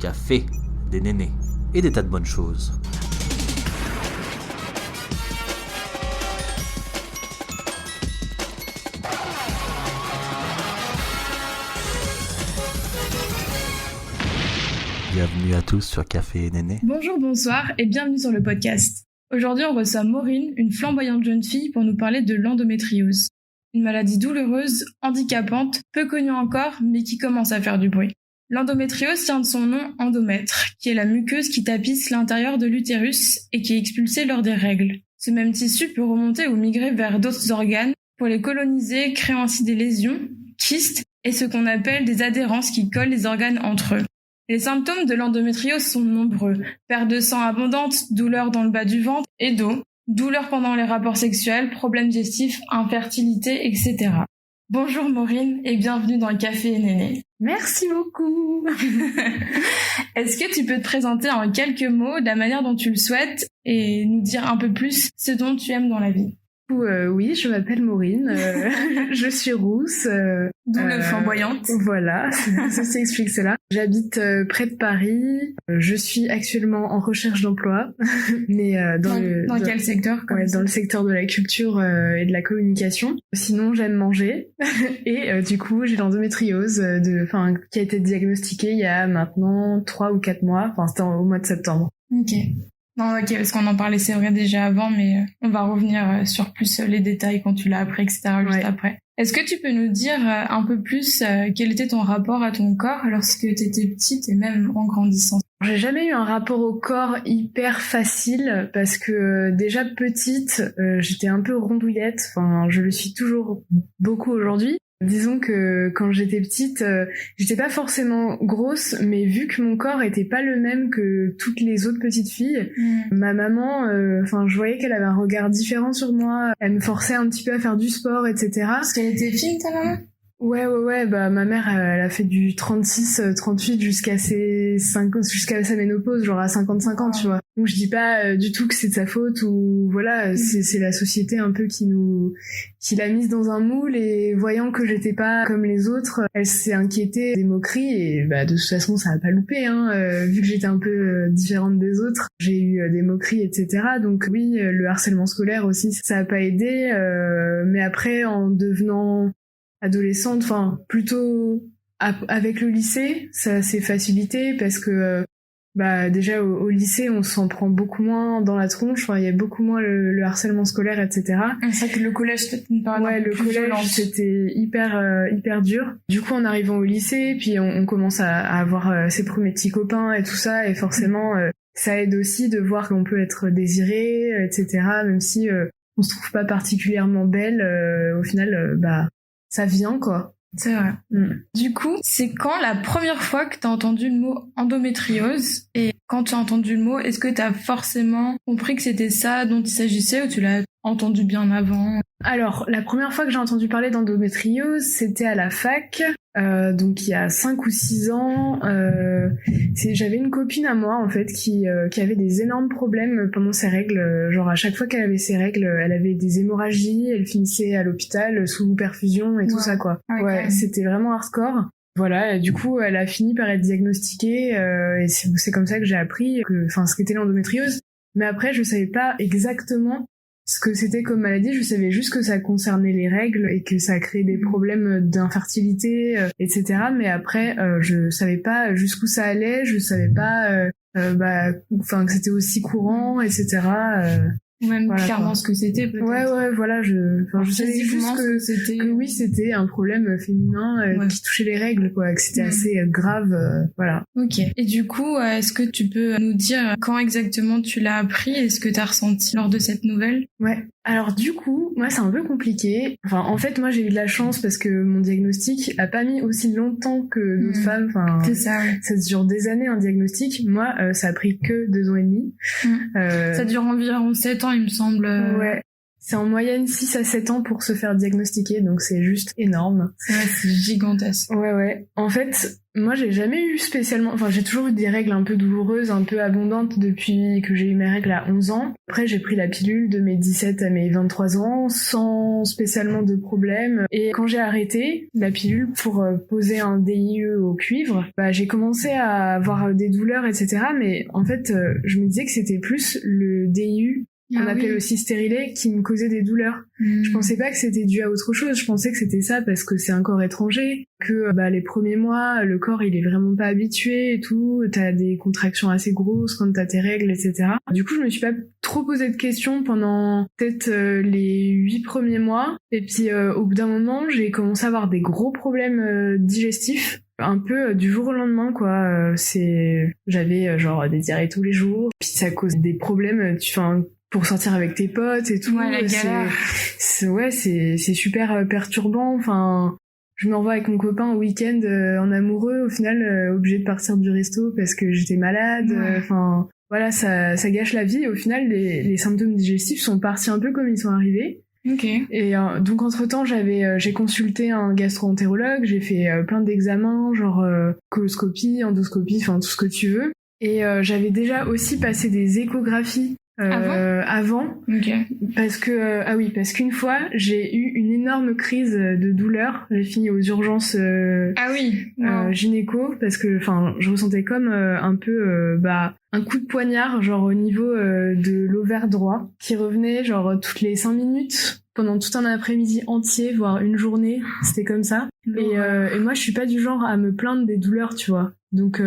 café, des nénés et des tas de bonnes choses. Bienvenue à tous sur Café et Néné. Bonjour, bonsoir et bienvenue sur le podcast. Aujourd'hui, on reçoit Maureen, une flamboyante jeune fille, pour nous parler de l'endométriose. Une maladie douloureuse, handicapante, peu connue encore, mais qui commence à faire du bruit. L'endométriose tient de son nom endomètre, qui est la muqueuse qui tapisse l'intérieur de l'utérus et qui est expulsée lors des règles. Ce même tissu peut remonter ou migrer vers d'autres organes pour les coloniser, créant ainsi des lésions, kystes et ce qu'on appelle des adhérences qui collent les organes entre eux. Les symptômes de l'endométriose sont nombreux. Perte de sang abondante, douleurs dans le bas du ventre et dos, douleurs pendant les rapports sexuels, problèmes digestifs, infertilité, etc. Bonjour Maureen et bienvenue dans le Café et Néné. Merci beaucoup. Est-ce que tu peux te présenter en quelques mots de la manière dont tu le souhaites et nous dire un peu plus ce dont tu aimes dans la vie? Oui, je m'appelle Maureen, je suis rousse. D'où le flamboyante. Voilà, ça explique cela. J'habite près de Paris, je suis actuellement en recherche d'emploi, mais dans quel secteur dans le secteur de la culture et de la communication. Sinon, j'aime manger et du coup, j'ai l'endométriose qui a été diagnostiquée il y a maintenant 3 ou 4 mois, enfin c'était au mois de septembre. Ok. Non, ok, parce qu'on en parlait, c'est vrai, déjà avant, mais on va revenir sur plus les détails quand tu l'as appris, etc., juste après. Est-ce que tu peux nous dire un peu plus quel était ton rapport à ton corps lorsque tu étais petite et même en grandissant? J'ai jamais eu un rapport au corps hyper facile parce que déjà petite, j'étais un peu rondouillette, enfin je le suis toujours beaucoup aujourd'hui. Disons que quand j'étais petite, j'étais pas forcément grosse, mais vu que mon corps était pas le même que toutes les autres petites filles, ma maman, je voyais qu'elle avait un regard différent sur moi. Elle me forçait un petit peu à faire du sport, etc. Parce qu'elle était fine, ta maman? Ouais, bah ma mère elle a fait du 36-38 jusqu'à sa ménopause, genre à 55 ans, tu vois. Donc je dis pas du tout que c'est de sa faute ou voilà, c'est la société un peu qui l'a mise dans un moule et voyant que j'étais pas comme les autres, elle s'est inquiétée des moqueries et bah de toute façon ça a pas loupé vu que j'étais un peu différente des autres, j'ai eu des moqueries etc. Donc oui, le harcèlement scolaire aussi ça a pas aidé mais après en devenant adolescente, plutôt avec le lycée, ça s'est facilité parce que déjà au lycée on s'en prend beaucoup moins dans la tronche, il y a beaucoup moins le harcèlement scolaire, etc. C'est vrai que le collège c'était une période un peu plus violente. C'était hyper dur. Du coup en arrivant au lycée, puis on commence à avoir ses premiers petits copains et tout ça, et forcément ça aide aussi de voir qu'on peut être désiré, etc. Même si on se trouve pas particulièrement belle, au final ça vient, quoi. C'est vrai. Du coup, c'est quand la première fois que t'as entendu le mot endométriose? Et quand tu as entendu le mot, est-ce que t'as forcément compris que c'était ça dont il s'agissait ou tu l'as entendu bien avant? Alors, la première fois que j'ai entendu parler d'endométriose, c'était à la fac. Donc il y a 5 ou 6 ans, j'avais une copine à moi en fait qui avait des énormes problèmes pendant ses règles, genre à chaque fois qu'elle avait ses règles, elle avait des hémorragies, elle finissait à l'hôpital sous perfusion et tout ça quoi. Ouais, c'était vraiment hardcore. Voilà, et du coup elle a fini par être diagnostiquée et c'est comme ça que j'ai appris ce qu'était l'endométriose. Mais après je savais pas exactement ce que c'était comme maladie, je savais juste que ça concernait les règles et que ça créait des problèmes d'infertilité, etc. Mais après, je savais pas jusqu'où ça allait, je savais pas, que c'était aussi courant, etc. Ou même clairement ce que c'était peut-être. Ouais, voilà, je savais juste que oui, c'était un problème féminin qui touchait les règles, quoi, que c'était assez grave, voilà. Ok. Et du coup, est-ce que tu peux nous dire quand exactement tu l'as appris et ce que t'as ressenti lors de cette nouvelle? Ouais. Alors du coup, moi c'est un peu compliqué. En fait, moi j'ai eu de la chance parce que mon diagnostic a pas mis aussi longtemps que d'autres femmes. C'est ça. Ouais. Ça dure des années un diagnostic. Moi, ça a pris que 2 ans et demi. Ça dure environ 7 ans, il me semble. Ouais. C'est en moyenne 6 à 7 ans pour se faire diagnostiquer, donc c'est juste énorme. Ouais, c'est gigantesque. Ouais. En fait, moi j'ai jamais eu spécialement... Enfin, j'ai toujours eu des règles un peu douloureuses, un peu abondantes depuis que j'ai eu mes règles à 11 ans. Après, j'ai pris la pilule de mes 17 à mes 23 ans, sans spécialement de problème. Et quand j'ai arrêté la pilule pour poser un DIE au cuivre, j'ai commencé à avoir des douleurs, etc. Mais en fait, je me disais que c'était plus le DIU qu'on appelle aussi stérilé, qui me causait des douleurs. Je pensais pas que c'était dû à autre chose, je pensais que c'était ça parce que c'est un corps étranger, que les premiers mois, le corps il est vraiment pas habitué et tout, t'as des contractions assez grosses quand t'as tes règles, etc. Du coup, je me suis pas trop posé de questions pendant peut-être les 8 premiers mois, et puis au bout d'un moment, j'ai commencé à avoir des gros problèmes digestifs, un peu du jour au lendemain, quoi. J'avais genre des diarrhées tous les jours, puis ça cause des problèmes, pour sortir avec tes potes et tout. Ouais, la galère. C'est super perturbant. Enfin, je me revois avec mon copain au week-end en amoureux, au final obligé de partir du resto parce que j'étais malade. Enfin, voilà, ça gâche la vie. Au final, les symptômes digestifs sont partis un peu comme ils sont arrivés. Ok. Et donc entre-temps, j'ai consulté un gastro-entérologue, j'ai fait plein d'examens, genre coloscopie, endoscopie, enfin tout ce que tu veux. Et j'avais déjà aussi passé des échographies avant. Ok. Parce qu'une fois j'ai eu une énorme crise de douleur, j'ai fini aux urgences gynéco parce que je ressentais comme un peu un coup de poignard genre au niveau de l'ovaire droit qui revenait genre toutes les 5 minutes pendant tout un après-midi entier, voire une journée, c'était comme ça. Et moi je suis pas du genre à me plaindre des douleurs, tu vois. Donc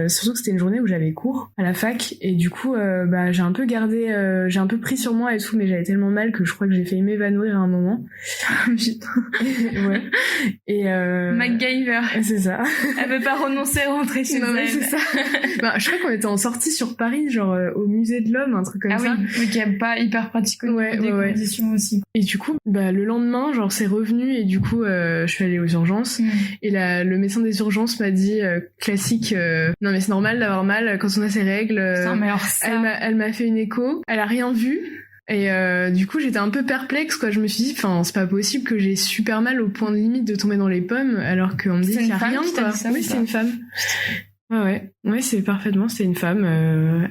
surtout que c'était une journée où j'avais cours à la fac et du coup j'ai un peu j'ai un peu pris sur moi et tout, mais j'avais tellement mal que je crois que j'ai failli m'évanouir à un moment. Putain. Ouais. Et MacGyver. C'est ça. Elle veut pas renoncer à rentrer chez elle. C'est ça. Je crois qu'on était en sortie sur Paris, genre au musée de l'Homme, un truc comme ça. Ah oui, qui est pas hyper pratique au niveau des conditions aussi. Et du coup, le lendemain, genre c'est revenu et du coup je suis allée aux urgences et le médecin des urgences m'a dit classique, non mais c'est normal d'avoir mal quand on a ses règles. Elle m'a fait une écho, elle a rien vu. Et du coup j'étais un peu perplexe, quoi. Je me suis dit c'est pas possible que j'ai super mal au point de limite de tomber dans les pommes alors qu'on me dit qu'il y a rien, quoi. Oui, c'est une femme. Ouais, c'est une femme.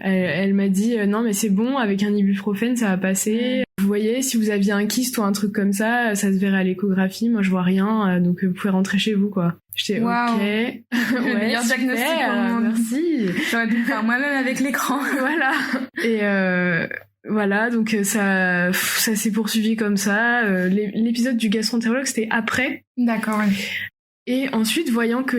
Elle m'a dit non mais c'est bon, avec un ibuprofène ça va passer. Vous voyez, si vous aviez un kyste ou un truc comme ça se verrait à l'échographie. Moi je vois rien, donc vous pouvez rentrer chez vous, quoi. J'étais ok. Le meilleur diagnostic au monde. Merci. J'aurais pu le faire moi-même avec l'écran. Voilà. Et voilà, donc ça s'est poursuivi comme ça. L'épisode du gastro-entérologue c'était après. D'accord. Ouais. Et ensuite, voyant que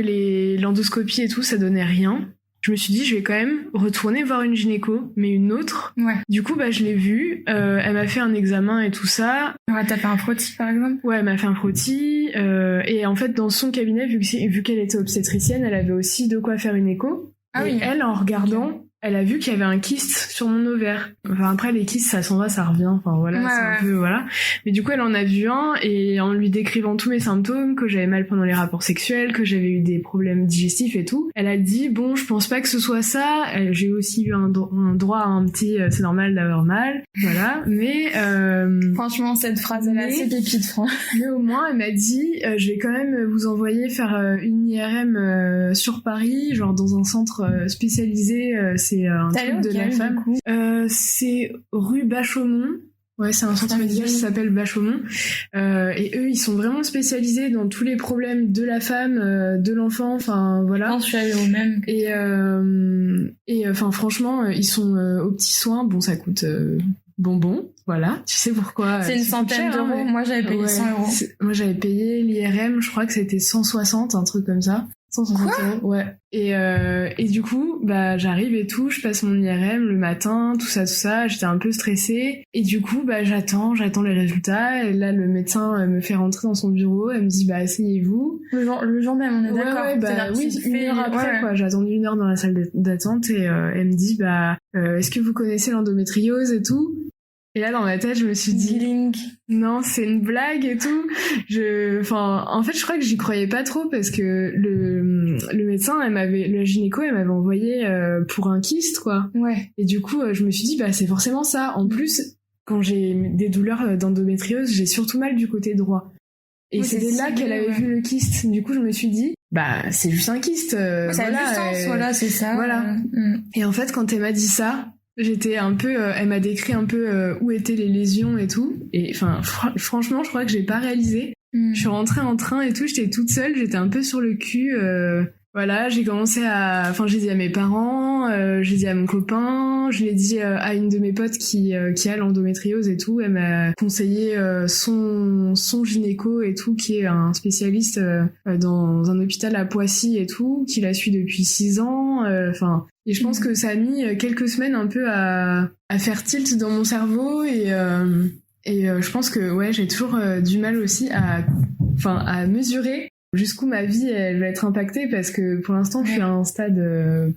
l'endoscopie et tout, ça donnait rien, je me suis dit, je vais quand même retourner voir une gynéco, mais une autre. Ouais. Du coup, je l'ai vue, elle m'a fait un examen et tout ça. Ouais, t'as fait un frottis, par exemple? Ouais, elle m'a fait un frottis, et en fait, dans son cabinet, vu qu'elle était obstétricienne, elle avait aussi de quoi faire une écho. Ah et oui. Elle, en regardant, elle a vu qu'il y avait un kyste sur mon ovaire. Enfin, après, les kystes, ça s'en va, ça revient. Enfin, voilà, c'est un peu, voilà. Mais du coup, elle en a vu un, et en lui décrivant tous mes symptômes, que j'avais mal pendant les rapports sexuels, que j'avais eu des problèmes digestifs et tout, elle a dit, bon, je pense pas que ce soit ça. J'ai aussi eu un droit à un petit, c'est normal d'avoir mal. Voilà. Mais, franchement, cette phrase, elle est assez pépite, franchement. Mais au moins, elle m'a dit, je vais quand même vous envoyer faire une IRM sur Paris, genre dans un centre spécialisé, c'est un truc de la femme. C'est rue Bachaumont. Ouais, c'est un centre médical qui s'appelle Bachaumont. Et eux, ils sont vraiment spécialisés dans tous les problèmes de la femme, de l'enfant, enfin voilà. Je suis allée au même. Et franchement, ils sont aux petits soins. Bon, ça coûte bonbon, voilà. Tu sais pourquoi? C'est une centaine d'euros. Hein, mais... Moi, j'avais payé 100 euros. Moi, j'avais payé l'IRM, je crois que c'était 160, un truc comme ça. 160 euros, ouais. Et du coup, j'arrive et tout, je passe mon IRM le matin, tout ça, j'étais un peu stressée. Et du coup, j'attends les résultats. Et là, le médecin me fait rentrer dans son bureau, elle me dit, asseyez-vous. Le jour même, on est d'accord. Oui, une heure après, quoi. J'ai attendu 1 heure dans la salle d'attente et elle me dit, est-ce que vous connaissez l'endométriose et tout? Et là, dans ma tête, je me suis dit, non, c'est une blague et tout. En fait, je crois que j'y croyais pas trop parce que le médecin, la gynéco, elle m'avait envoyé pour un kyste, quoi. Ouais. Et du coup, je me suis dit, c'est forcément ça. En plus, quand j'ai des douleurs d'endométriose, j'ai surtout mal du côté droit. Et c'était là qu'elle avait vu le kyste. Du coup, je me suis dit, c'est juste un kyste. Ça a du sens, voilà, c'est ça. Voilà. Et en fait, quand elle m'a dit ça, j'étais un peu, elle m'a décrit un peu où étaient les lésions et tout. Et enfin, franchement, je crois que j'ai pas réalisé. Je suis rentrée en train et tout, j'étais toute seule, j'étais un peu sur le cul. Voilà, j'ai commencé j'ai dit à mes parents, j'ai dit à mon copain, je l'ai dit à une de mes potes qui a l'endométriose et tout. Elle m'a conseillé son gynéco et tout, qui est un spécialiste dans un hôpital à Poissy et tout, qui la suit depuis 6 ans. Et je pense que ça a mis quelques semaines un peu à faire tilt dans mon cerveau et je pense que j'ai toujours du mal aussi à mesurer jusqu'où ma vie elle va être impactée, parce que pour l'instant je suis à un stade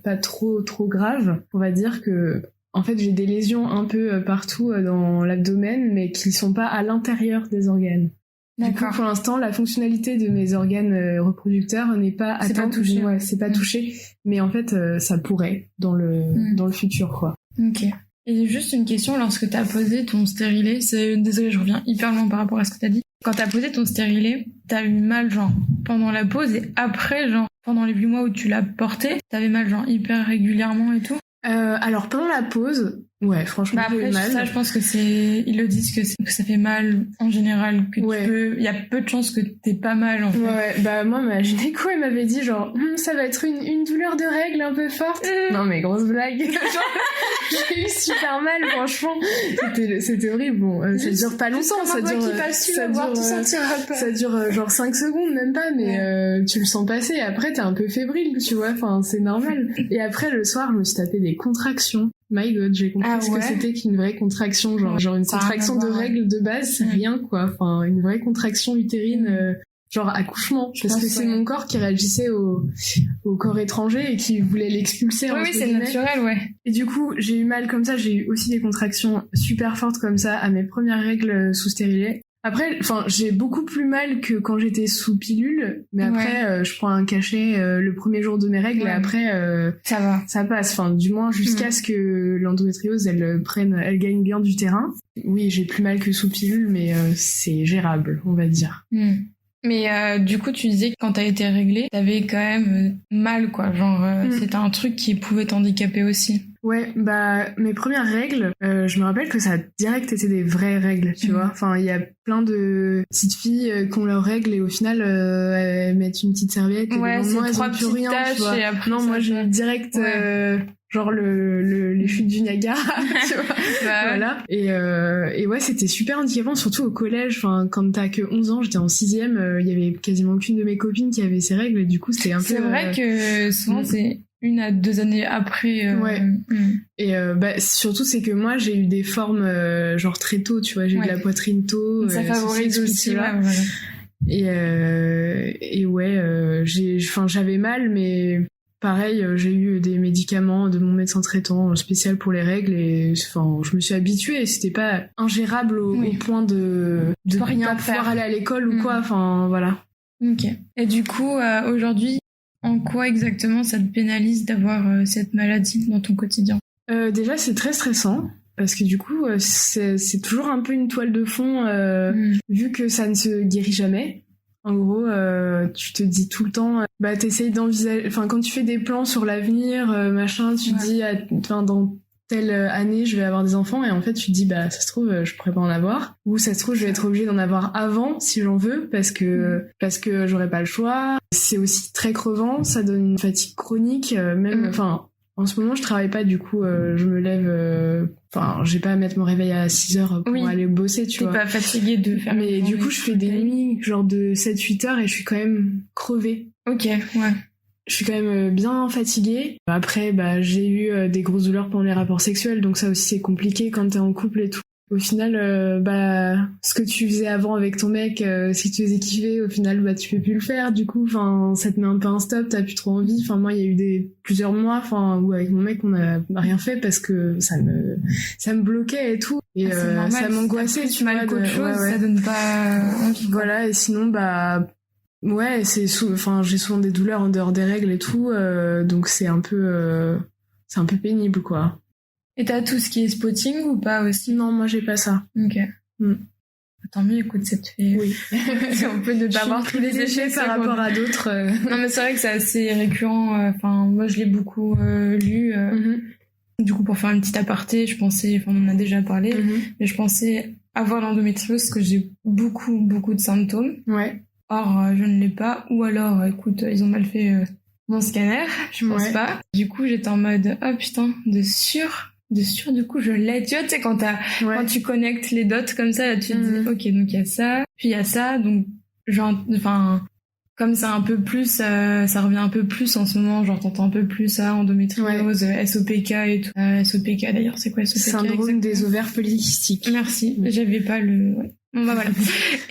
pas trop grave. On va dire que en fait j'ai des lésions un peu partout dans l'abdomen, mais qui sont pas à l'intérieur des organes. Du coup, pour l'instant, la fonctionnalité de mes organes reproducteurs n'est pas atteinte. C'est pas touché. Ouais, c'est pas touché. Mais en fait, ça pourrait dans le futur, quoi. Ok. Et juste une question, lorsque t'as posé ton stérilet, désolée, je reviens hyper loin par rapport à ce que t'as dit. Quand t'as posé ton stérilet, t'as eu mal, genre, pendant la pose, et après, genre, pendant les 8 mois où tu l'as porté, t'avais mal, genre, hyper régulièrement et tout? Alors, pendant la pause, ouais, franchement, j'ai eu mal. Ça, je pense que ils le disent que ça fait mal, en général, que il y a peu de chances que t'aies pas mal, en fait. Ouais, moi, ma gynéco, elle m'avait dit, genre, ça va être une douleur de règle un peu forte. Non, mais grosse blague. J'ai eu super mal, franchement. C'était horrible. Bon, ça dure pas longtemps, ça dure genre 5 secondes, même pas, mais tu le sens passer. Après, t'es un peu fébrile, tu vois, enfin, c'est normal. Et après, le soir, je me suis tapé des contractions. My God, j'ai compris ce que c'était qu'une vraie contraction, genre une contraction de règle de base, c'est rien, quoi. Enfin, une vraie contraction utérine, genre accouchement, parce que c'est mon corps qui réagissait au corps étranger et qui voulait l'expulser. Oui, c'est naturel, ouais. Et du coup, j'ai eu mal comme ça, j'ai eu aussi des contractions super fortes comme ça à mes premières règles sous stérilet. Après, j'ai beaucoup plus mal que quand j'étais sous pilule, mais après, je prends un cachet le premier jour de mes règles et après, ça passe. Enfin, du moins jusqu'à ce que l'endométriose, elle gagne bien du terrain. Oui, j'ai plus mal que sous pilule, mais c'est gérable, on va dire. Mais du coup, tu disais que quand t'as été réglée, t'avais quand même mal, quoi. Genre, c'était un truc qui pouvait t'handicaper aussi. Ouais, mes premières règles, je me rappelle que ça a direct été des vraies règles, tu vois. Enfin, il y a plein de petites filles qui ont leurs règles et au final, elles mettent une petite serviette et le lendemain, elles ont plus rien, tu vois. Et après, non, moi, j'ai eu direct... genre les chutes du Niagara, tu vois. Voilà. Et ouais, c'était super handicapant, surtout au collège. Enfin, quand t'as que 11 ans, j'étais en 6e, il y avait quasiment aucune de mes copines qui avait ces règles, et du coup, c'était un peu... C'est vrai que souvent, c'est 1 à 2 années après. Et surtout, c'est que moi, j'ai eu des formes genre très tôt, tu vois. J'ai eu de la poitrine tôt. Ça favorise aussi, Et j'avais mal, mais... Pareil, j'ai eu des médicaments de mon médecin traitant spécial pour les règles et je me suis habituée et c'était pas ingérable au point de pas pouvoir aller à l'école ou quoi, enfin voilà. Ok. Et du coup, aujourd'hui, en quoi exactement ça te pénalise d'avoir cette maladie dans ton quotidien ? Déjà, c'est très stressant. Parce que du coup, c'est toujours un peu une toile de fond, vu que ça ne se guérit jamais. En gros, tu te dis tout le temps, t'essayes d'envisager, enfin, quand tu fais des plans sur l'avenir, machin, tu te dis, dans telle année, je vais avoir des enfants, et en fait, tu te dis, ça se trouve, je pourrais pas en avoir, ou ça se trouve, je vais être obligée d'en avoir avant, si j'en veux, parce que j'aurais pas le choix. C'est aussi très crevant, ça donne une fatigue chronique, en ce moment, je travaille pas, du coup, je me lève... j'ai pas à mettre mon réveil à 6h pour aller bosser, tu vois. T'es pas fatiguée de faire... Mais du coup, je fais des nuits, genre de 7-8 heures, et je suis quand même crevée. Ok, ouais. Je suis quand même bien fatiguée. Après, j'ai eu des grosses douleurs pendant les rapports sexuels, donc ça aussi, c'est compliqué quand t'es en couple et tout. Au final, ce que tu faisais avant avec ton mec, si tu faisais kiffer, au final, tu peux plus le faire. Du coup, ça te met un peu un stop, t'as plus trop envie. Moi, il y a eu plusieurs mois, où avec mon mec, on n'a rien fait parce que ça me bloquait et tout. Et normal, ça m'angoissait, tu vois. Ça donne pas envie. Voilà, et sinon, j'ai souvent des douleurs en dehors des règles et tout, donc c'est un peu pénible, quoi. Et t'as tout ce qui est spotting ou pas aussi? Non, moi j'ai pas ça. Ok. Mm. Tant mieux, écoute, ça te fait... Oui. On peut ne pas avoir tous les effets par rapport à d'autres. Non, mais c'est vrai que c'est assez récurrent. Enfin, moi, je l'ai beaucoup lu. Du coup, pour faire une petite aparté, je pensais... Enfin, on en a déjà parlé. Mais je pensais avoir l'endométriose parce que j'ai beaucoup de symptômes. Ouais. Or, je ne l'ai pas. Ou alors, écoute, ils ont mal fait mon scanner. Je pense pas. Du coup, j'étais en mode, oh putain, de sûr, du coup, je l'ai. Tu vois, tu sais, quand tu connectes les dots comme ça, là, tu te dis, ok, donc il y a ça, puis il y a ça, donc, genre, enfin, comme c'est un peu plus, ça revient un peu plus en ce moment, genre, t'entends un peu plus ça, endométriose, SOPK et tout. SOPK, d'ailleurs, c'est quoi SOPK? Syndrome des ovaires polykystiques. Merci, j'avais pas le... Ouais. Bon, bah voilà.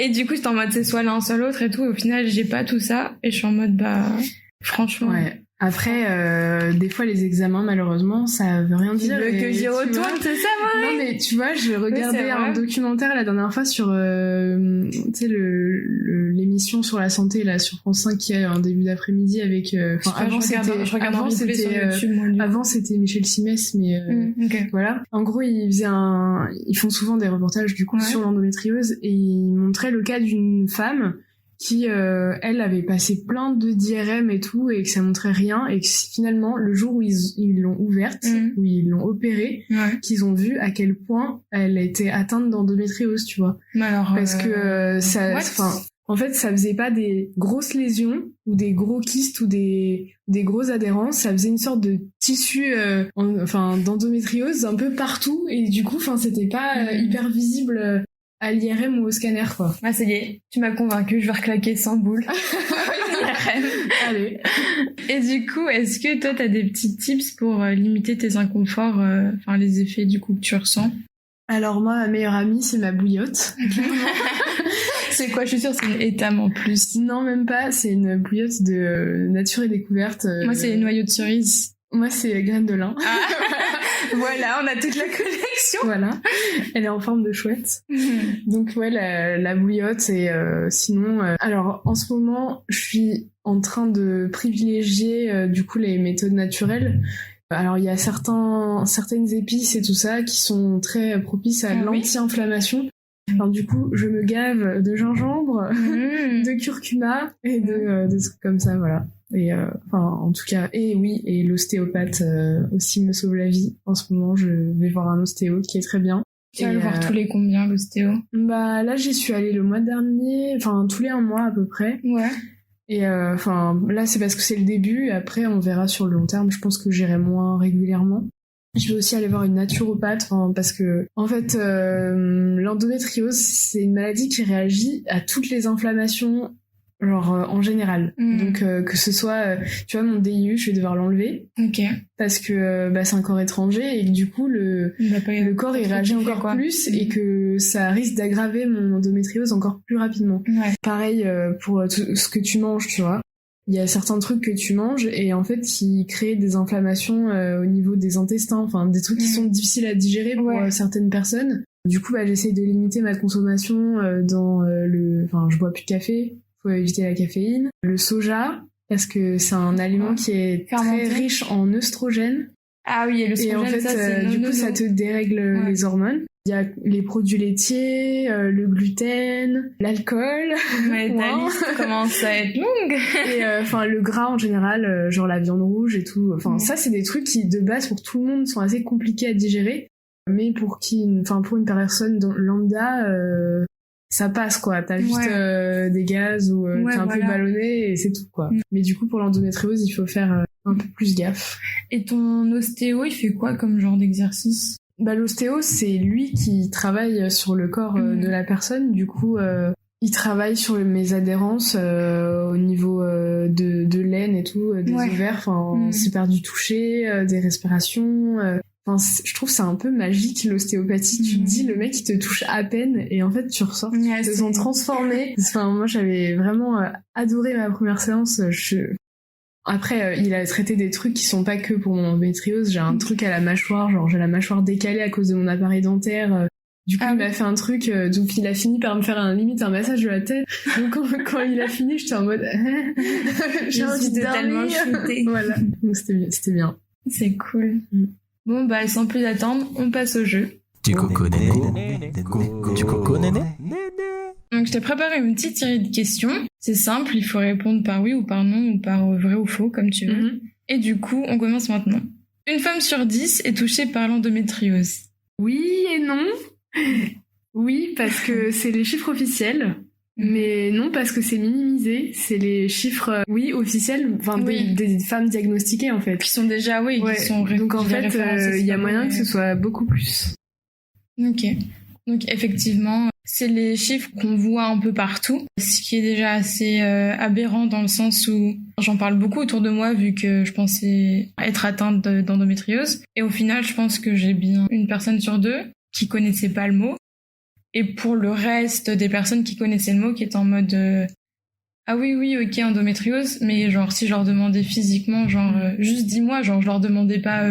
Et du coup, j'étais en mode, c'est soit l'un, soit l'autre et tout, et au final, j'ai pas tout ça, et je suis en mode, bah, franchement... Ouais. Après, des fois, les examens, malheureusement, ça veut rien dire. Tu veux que j'y retourne, c'est ça, moi? Non, mais tu vois, je regardais un documentaire la dernière fois sur, tu sais, l'émission sur la santé, là, sur France 5, qui a un début d'après-midi avec, avant, c'était Michel Simès, mais, voilà. En gros, ils font souvent des reportages, du coup, sur l'endométriose, et ils montraient le cas d'une femme qui, elle, avait passé plein de d'IRM et tout, et que ça montrait rien, et que finalement, le jour où ils l'ont ouverte, où ils l'ont opérée, qu'ils ont vu à quel point elle était atteinte d'endométriose, tu vois. Alors, parce que en fait, ça faisait pas des grosses lésions, ou des gros kystes, ou des grosses adhérences, ça faisait une sorte de tissu, d'endométriose un peu partout, et du coup, c'était pas hyper visible à l'IRM ou au scanner, quoi. Ah, ça y est, tu m'as convaincu, je vais reclaquer 100 boules. Allez. Et du coup, est-ce que toi, t'as des petits tips pour limiter tes inconforts, les effets du coup que tu ressens? Alors moi, ma meilleure amie, c'est ma bouillotte. C'est quoi? Je suis sûre, c'est une étame en plus. Non, même pas, c'est une bouillotte de Nature et Découverte. Moi, c'est les noyaux de cerise. Moi, c'est graines de lin. Voilà, on a toute la collection. Voilà, elle est en forme de chouette. Donc ouais, la bouillotte, et sinon... alors, en ce moment, je suis en train de privilégier, du coup, les méthodes naturelles. Alors, il y a certaines épices et tout ça qui sont très propices à l'anti-inflammation. Alors, du coup, je me gave de gingembre, de curcuma et de trucs comme ça, voilà. Et en tout cas, et l'ostéopathe aussi me sauve la vie. En ce moment, je vais voir un ostéo qui est très bien. Tu vas le voir tous les combien, l'ostéo? Bah là, j'y suis allée le mois dernier, tous les 1 mois à peu près. Ouais. Et là, c'est parce que c'est le début. Et après, on verra sur le long terme. Je pense que j'irai moins régulièrement. Je vais aussi aller voir une naturopathe, parce que en fait, l'endométriose, c'est une maladie qui réagit à toutes les inflammations, en général. Donc que ce soit, tu vois, mon DIU, je vais devoir l'enlever. Ok. Parce que c'est un corps étranger, et que du coup le corps il réagit encore plus, et que ça risque d'aggraver mon endométriose encore plus rapidement. Ouais. Pareil pour tout ce que tu manges, tu vois. Il y a certains trucs que tu manges, et en fait qui créent des inflammations au niveau des intestins, des trucs qui sont difficiles à digérer pour certaines personnes. Du coup, j'essaie de limiter ma consommation je bois plus de café, faut éviter la caféine. Le soja, parce que c'est un aliment qui est très riche en œstrogènes. Ah oui, et l'œstrogène, et en fait, du coup, ça te dérègle les hormones. Il y a les produits laitiers, le gluten, l'alcool. Ouais, ta liste commence à être longue. Et le gras en général, genre la viande rouge et tout. Ça, c'est des trucs qui, de base, pour tout le monde, sont assez compliqués à digérer. Mais pour une personne lambda, ça passe, quoi. T'as juste des gaz, ou t'es un peu ballonné, et c'est tout, quoi. Mais du coup, pour l'endométriose, il faut faire un peu plus gaffe. Et ton ostéo, il fait quoi comme genre d'exercice? L'ostéo, c'est lui qui travaille sur le corps de la personne. Du coup, il travaille sur mes adhérences au niveau de l'aine et tout, des ovaires. C'est par du toucher, des respirations. Je trouve c'est un peu magique, l'ostéopathie. Tu te dis, le mec, il te touche à peine, et en fait, tu ressors, tu te sens transformé. Moi, j'avais vraiment adoré ma première séance. Après, il a traité des trucs qui sont pas que pour mon endométriose. J'ai un truc à la mâchoire, genre j'ai la mâchoire décalée à cause de mon appareil dentaire. Du coup, il m'a fait un truc, donc il a fini par me faire limite un massage de la tête. Donc quand il a fini, j'étais en mode j'ai envie de dormir. Voilà. Donc c'était bien. C'est cool. Bon, bah, sans plus attendre, on passe au jeu. Du coco néné. Du coco néné. Donc, je t'ai préparé une petite série de questions. C'est simple, il faut répondre par oui ou par non, ou par vrai ou faux, comme tu veux. Et du coup, on commence maintenant. Une femme sur 10 est touchée par l'endométriose. Oui et non. Oui, parce que c'est les chiffres officiels. Mais non, parce que c'est minimisé. C'est les chiffres, oui, officiels, enfin Oui. des femmes diagnostiquées en fait. Qui sont déjà, oui, Ouais. qui sont Donc en fait, référencées, il y a c'est moyen pas que vrai. ce soit beaucoup plus. Ok. Donc effectivement, c'est les chiffres qu'on voit un peu partout, ce qui est déjà assez aberrant dans le sens où j'en parle beaucoup autour de moi vu que je pensais être atteinte d'endométriose. Et au final, je pense que j'ai bien une personne sur 2 qui connaissait pas le mot. Et pour le reste des personnes qui connaissaient le mot, qui étaient en mode ah oui, ok, endométriose, mais genre si je leur demandais physiquement, genre juste dis-moi, genre je leur demandais pas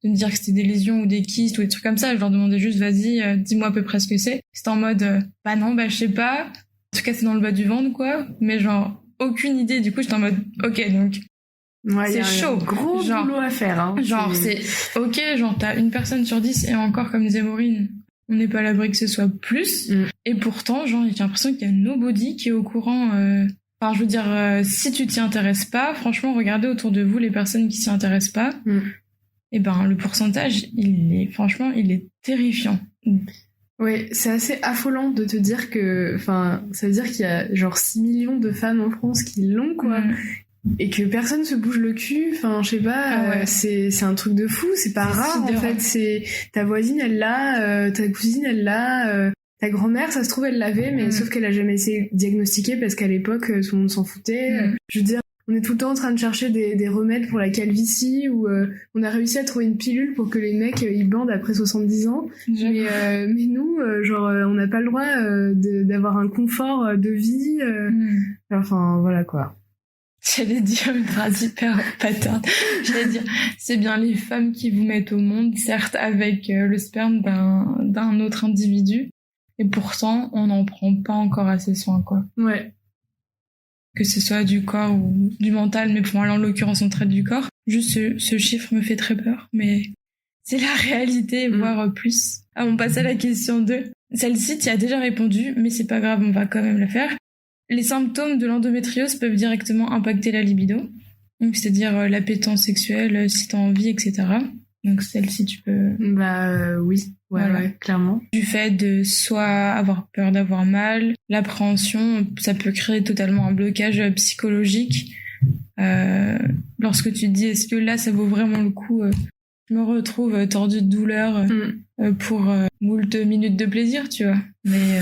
de me dire que c'était des lésions ou des kystes ou des trucs comme ça, je leur demandais juste vas-y, dis-moi à peu près ce que c'est. C'était en mode bah non, bah je sais pas, en tout cas c'est dans le bas du ventre quoi, mais genre aucune idée, du coup j'étais en mode ok, donc Ouais, c'est y a chaud. Un gros Genre- boulot à faire. Hein. genre c'est ok, genre t'as une personne sur 10 et encore comme disait Maureen, on n'est pas à l'abri que ce soit plus. Et pourtant, genre, j'ai l'impression qu'il y a nobody qui est au courant. Enfin, je veux dire, si tu t'y intéresses pas, franchement, regardez autour de vous les personnes qui s'y intéressent pas. Et ben, le pourcentage, franchement, il est terrifiant. Ouais, c'est assez affolant de te dire que, enfin, ça veut dire qu'il y a genre 6 millions de femmes en France qui l'ont, quoi. Et que personne se bouge le cul, enfin, je sais pas, Ah ouais. c'est un truc de fou, c'est pas C'est rare, en sidérant. fait, c'est ta voisine, elle l'a, ta cousine, elle l'a, ta grand-mère, ça se trouve, elle l'avait, mais sauf qu'elle a jamais été diagnostiquée parce qu'à l'époque, tout le monde s'en foutait. Je veux dire, on est tout le temps en train de chercher des remèdes pour la calvitie, ou on a réussi à trouver une pilule pour que les mecs, ils bandent après 70 ans. Mais nous, genre, on n'a pas le droit d'avoir un confort de vie. Enfin, voilà, quoi. J'allais dire une phrase hyper pattern. J'allais dire, c'est bien les femmes qui vous mettent au monde, certes avec le sperme d'un autre individu, et pourtant on n'en prend pas encore assez soin, quoi. Ouais. Que ce soit du corps ou du mental, mais pour moi, là, en l'occurrence, on traite du corps. Juste ce chiffre me fait très peur, mais c'est la réalité, voire plus. Ah, on passe à la question 2. Celle-ci, tu as déjà répondu, mais c'est pas grave, on va quand même la faire. Les symptômes de l'endométriose peuvent directement impacter la libido, donc c'est-à-dire l'appétence sexuelle, si t'as envie, etc. Donc celle-ci, tu peux... Bah oui, Voilà. ouais, clairement. Du fait de soit avoir peur d'avoir mal, l'appréhension, ça peut créer totalement un blocage psychologique. Lorsque tu te dis, est-ce que là, ça vaut vraiment le coup je me retrouve tordu de douleur pour moult minutes de plaisir, tu vois. Mais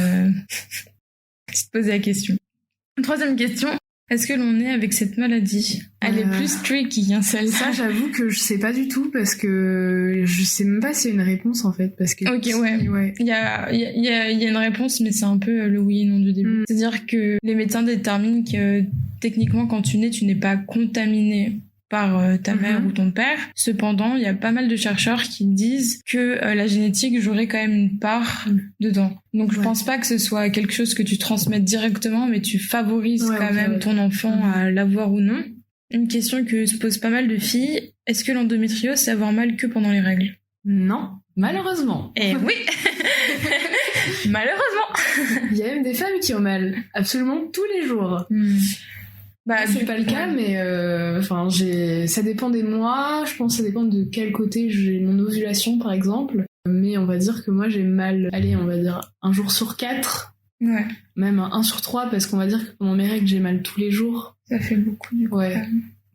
tu te posais la question. Troisième question, est-ce que l'on est avec cette maladie ? Elle est plus tricky, hein, celle-là. Ça, j'avoue que je sais pas du tout parce que je sais même pas s'il y a une réponse en fait. Parce que Ok, ouais. Il y a une réponse, mais c'est un peu le oui et non du début. C'est-à-dire que les médecins déterminent que techniquement, quand tu nais, tu n'es pas contaminé par ta mère ou ton père. Cependant, il y a pas mal de chercheurs qui disent que la génétique jouerait quand même une part dedans. Donc je pense pas que ce soit quelque chose que tu transmettes directement, mais tu favorises quand même ton enfant à l'avoir ou non. Une question que se posent pas mal de filles, est-ce que l'endométriose, c'est avoir mal que pendant les règles ? Non, malheureusement. Eh oui. Malheureusement. Il y a même des femmes qui ont mal, absolument tous les jours. Bah, c'est pas le cas, mais enfin, ça dépend des mois. Je pense que ça dépend de quel côté j'ai mon ovulation, par exemple. Mais on va dire que moi, j'ai mal. Allez, on va dire 1 jour sur 4. Ouais. Même 1 sur 3, parce qu'on va dire que pendant mes règles, j'ai mal tous les jours. Ça fait beaucoup, du coup. Ouais.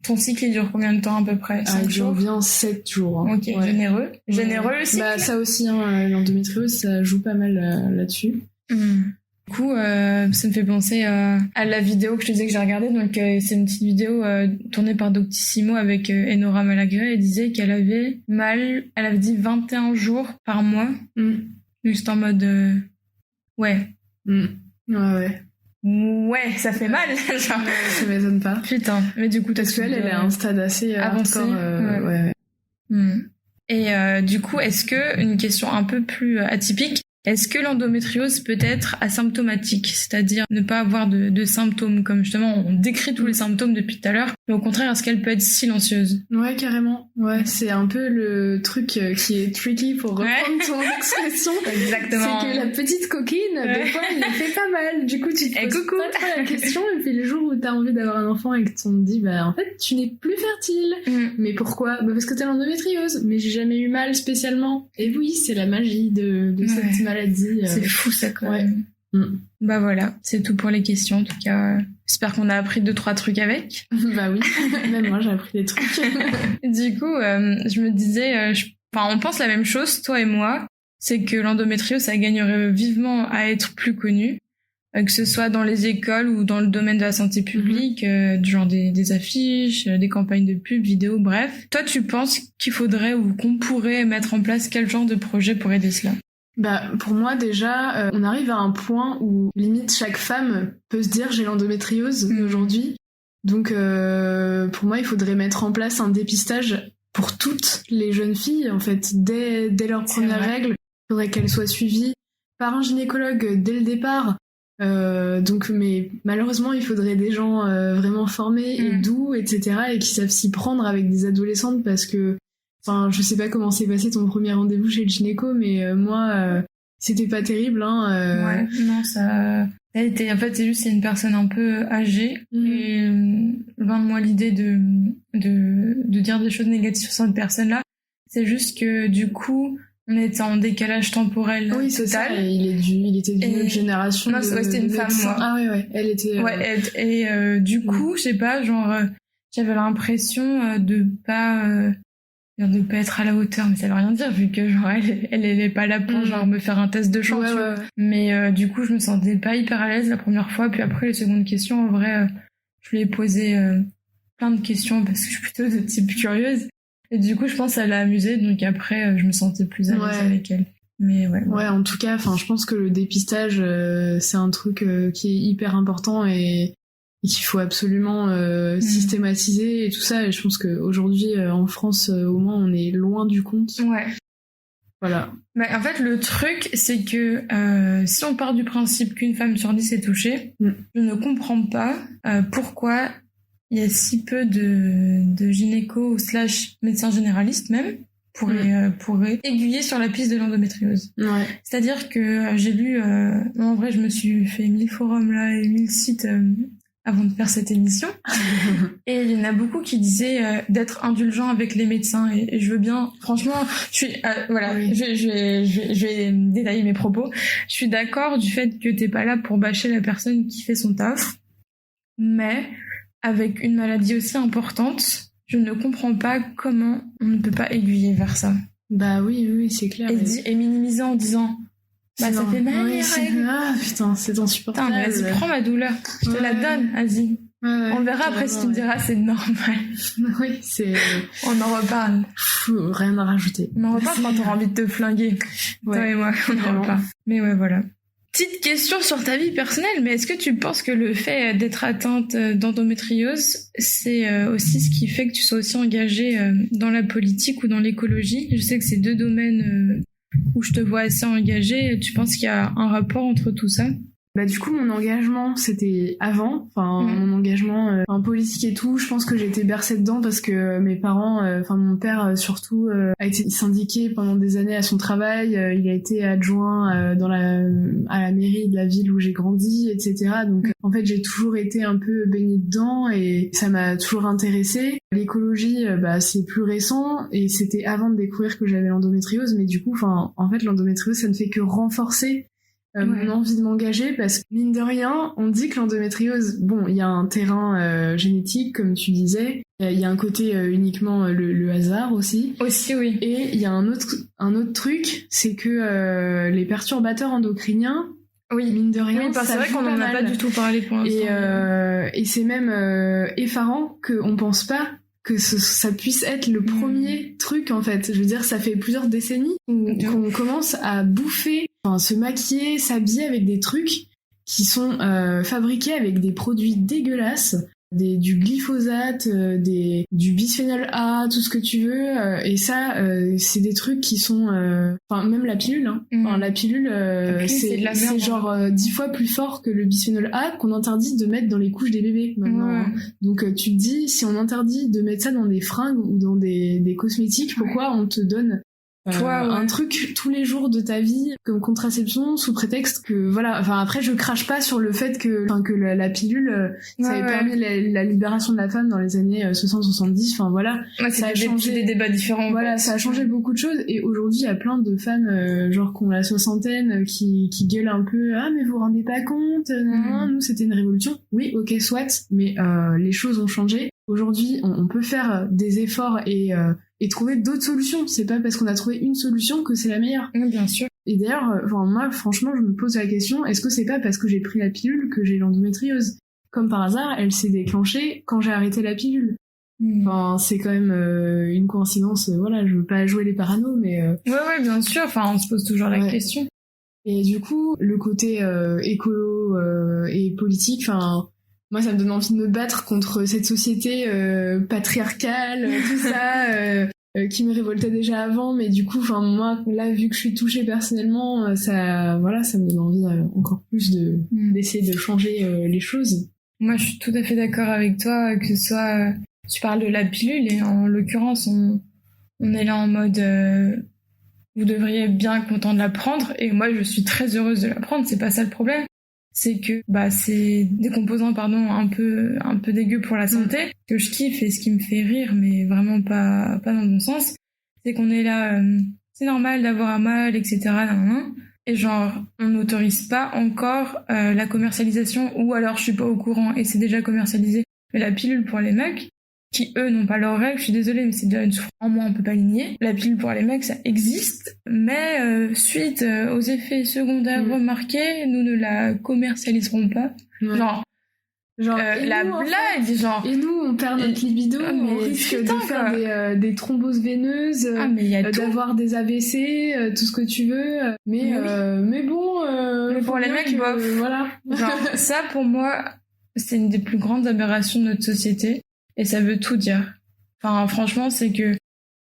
Ton cycle, il dure combien de temps, à peu près ? 5 jours ? Il dure bien 7 jours. Hein. Ok, généreux. Généreux, le cycle ? Bah, ça aussi, hein, l'endométriose, ça joue pas mal là-dessus. Du coup, ça me fait penser à la vidéo que je te disais que j'ai regardée. Donc, c'est une petite vidéo tournée par Doctissimo avec Enora Malagré. Elle disait qu'elle avait mal, elle avait dit 21 jours par mois. Juste en mode, ouais. Ouais, ça fait mal. Genre. Ça m'étonne pas. Putain, mais du coup, parce qu'elle, elle est à un stade assez avancé. Ouais. Et du coup, est-ce que, une question un peu plus atypique, Est-ce que l'endométriose peut être asymptomatique, c'est-à-dire ne pas avoir de symptômes, comme justement on décrit tous les symptômes depuis tout à l'heure, mais au contraire, est-ce qu'elle peut être silencieuse? Ouais, carrément. Ouais, c'est un peu le truc qui est tricky pour reprendre ton expression. Exactement. C'est que la petite coquine, des fois, elle fait pas mal. Du coup, tu te poses pas trop la question, et puis le jour où t'as envie d'avoir un enfant et que on te dit, en fait, tu n'es plus fertile. Mais pourquoi? Parce que t'as l'endométriose. Mais j'ai jamais eu mal spécialement. Et oui, c'est la magie de cette maladie. C'est fou ça quand ouais. même. Bah voilà, c'est tout pour les questions en tout cas. J'espère qu'on a appris 2-3 trucs avec. Bah oui, même moi j'ai appris des trucs. Du coup, je me disais, on pense la même chose, toi et moi, c'est que l'endométriose, ça gagnerait vivement à être plus connu, que ce soit dans les écoles ou dans le domaine de la santé publique, du genre des affiches, des campagnes de pub, vidéos, bref. Toi, tu penses qu'il faudrait ou qu'on pourrait mettre en place quel genre de projet pour aider cela? Pour moi déjà, on arrive à un point où limite chaque femme peut se dire j'ai l'endométriose aujourd'hui. Donc pour moi il faudrait mettre en place un dépistage pour toutes les jeunes filles en fait dès leur première règle. Il faudrait qu'elles soient suivies par un gynécologue dès le départ. Mais malheureusement il faudrait des gens vraiment formés et doux, etc. et qui savent s'y prendre avec des adolescentes parce que je sais pas comment s'est passé ton premier rendez-vous chez le gynéco, mais moi, c'était pas terrible. Ouais, non, ça... En fait, c'est une personne un peu âgée, et loin de moi l'idée de dire des choses négatives sur cette personne-là. C'est juste que, du coup, on était en décalage temporel. Oui, c'est ça, il était d'une autre génération. Non, c'était une femme, moi. Ah ouais, elle était... Ouais, du coup, je sais pas, j'avais l'impression de pas être à la hauteur, mais ça veut rien dire vu que elle est pas là pour me faire un test de chant. Ouais. Mais du coup je me sentais pas hyper à l'aise la première fois, puis après les secondes questions en vrai je lui ai posé plein de questions parce que je suis plutôt de type curieuse et du coup je pense que ça l'a amusée, donc après je me sentais plus à l'aise avec elle. Mais ouais, en tout cas je pense que le dépistage c'est un truc qui est hyper important et qu'il faut absolument systématiser et tout ça, et je pense qu'aujourd'hui en France au moins on est loin du compte. Ouais. Voilà. En fait le truc c'est que si on part du principe qu'une femme sur 10 est touchée, je ne comprends pas pourquoi il y a si peu de gynéco / médecins généralistes même pour aiguiller sur la piste de l'endométriose. Ouais. C'est-à-dire que j'ai lu, en vrai je me suis fait 1000 forums là et 1000 sites avant de faire cette émission. Et il y en a beaucoup qui disaient d'être indulgent avec les médecins. Et je veux bien... Franchement, je suis... je vais détailler mes propos. Je suis d'accord du fait que t'es pas là pour bâcher la personne qui fait son taf. Mais avec une maladie aussi importante, je ne comprends pas comment on ne peut pas aiguiller vers ça. Bah oui, c'est clair. Et minimiser en disant... ça fait mal les règles. Ah putain, c'est insupportable. Putain, vas-y, prends ma douleur. Je te la donne, vas-y. On verra après si tu me diras c'est normal. Oui, c'est... On en reparle. Rien à rajouter. On en reparle quand t'auras envie de te flinguer. Toi et moi, on en reparle. Mais ouais, voilà. Petite question sur ta vie personnelle, mais est-ce que tu penses que le fait d'être atteinte d'endométriose, c'est aussi ce qui fait que tu sois aussi engagée dans la politique ou dans l'écologie? Je sais que c'est 2 domaines... où je te vois assez engagée. Tu penses qu'il y a un rapport entre tout ça? Du coup, mon engagement, c'était avant. Mon engagement politique et tout, je pense que j'ai été bercée dedans parce que mes parents, mon père surtout, a été syndiqué pendant des années à son travail. Il a été adjoint à la mairie de la ville où j'ai grandi, etc. Donc, en fait, j'ai toujours été un peu baignée dedans et ça m'a toujours intéressée. L'écologie, c'est plus récent et c'était avant de découvrir que j'avais l'endométriose. Mais du coup, en fait, l'endométriose, ça ne fait que renforcer mon envie de m'engager parce que mine de rien, on dit que l'endométriose, il y a un terrain génétique comme tu disais, il y a un côté uniquement le hasard aussi. Aussi oui. Et il y a un autre truc, c'est que les perturbateurs endocriniens, mine de rien, c'est vrai qu'on en a pas du tout parlé pour l'instant. Et c'est même effarant qu'on pense pas que ça puisse être le premier truc en fait. Je veux dire, ça fait plusieurs décennies qu'on commence à bouffer, se maquiller, s'habiller avec des trucs qui sont fabriqués avec des produits dégueulasses du glyphosate, du bisphénol A, tout ce que tu veux. Et ça, c'est des trucs qui sont... Enfin, même la pilule. Hein. Enfin, la pilule, c'est de la merde, c'est genre 10 fois plus fort que le bisphénol A qu'on interdit de mettre dans les couches des bébés maintenant. Hein. Donc tu te dis, si on interdit de mettre ça dans des fringues ou dans des cosmétiques, pourquoi on te donne un truc tous les jours de ta vie comme contraception sous prétexte que voilà, enfin après je crache pas sur le fait que la pilule ça avait permis la libération de la femme dans les années 60-70, enfin voilà, ça a changé des débats différents, voilà, ça a changé beaucoup de choses et aujourd'hui il y a plein de femmes genre qui ont la soixantaine qui gueulent un peu, ah mais vous vous rendez pas compte, non, nous c'était une révolution, oui ok soit, mais les choses ont changé. Aujourd'hui, on peut faire des efforts et trouver d'autres solutions. C'est pas parce qu'on a trouvé une solution que c'est la meilleure. Oui, bien sûr. Et d'ailleurs, moi, franchement, je me pose la question, est-ce que c'est pas parce que j'ai pris la pilule que j'ai l'endométriose ? Comme par hasard, elle s'est déclenchée quand j'ai arrêté la pilule. Enfin, c'est quand même une coïncidence, voilà, je veux pas jouer les paranos, mais... Ouais, bien sûr, enfin, on se pose toujours la question. Et du coup, le côté écolo et politique, enfin... Moi, ça me donne envie de me battre contre cette société patriarcale, tout ça, qui me révoltait déjà avant. Mais du coup, enfin moi, là, vu que je suis touchée personnellement, ça me donne envie encore plus d'essayer de changer les choses. Moi, je suis tout à fait d'accord avec toi, que ce soit... tu parles de la pilule, et en l'occurrence, on est là en mode... vous devriez être bien content de la prendre, et moi, je suis très heureuse de la prendre, c'est pas ça le problème. C'est que c'est des composants un peu dégueux pour la santé que je kiffe et ce qui me fait rire, mais vraiment pas dans le bon sens, c'est qu'on est là, c'est normal d'avoir un mal, etc. Et genre on n'autorise pas encore la commercialisation, ou alors je suis pas au courant et c'est déjà commercialisé, mais la pilule pour les mecs qui eux n'ont pas leurs règles, je suis désolée mais c'est déjà une souffrance en moins, on peut pas nier. La pilule pour les mecs ça existe, mais suite aux effets secondaires remarqués, nous ne la commercialiserons pas. Genre la nous, blague, genre. Et nous, on perd notre libido, on risque de faire des thromboses veineuses, d'avoir des AVC, tout ce que tu veux. Mais bon. Mais pour les mecs, bof. Voilà. Genre, ça, pour moi, c'est une des plus grandes aberrations de notre société. Et ça veut tout dire. Enfin, franchement, c'est que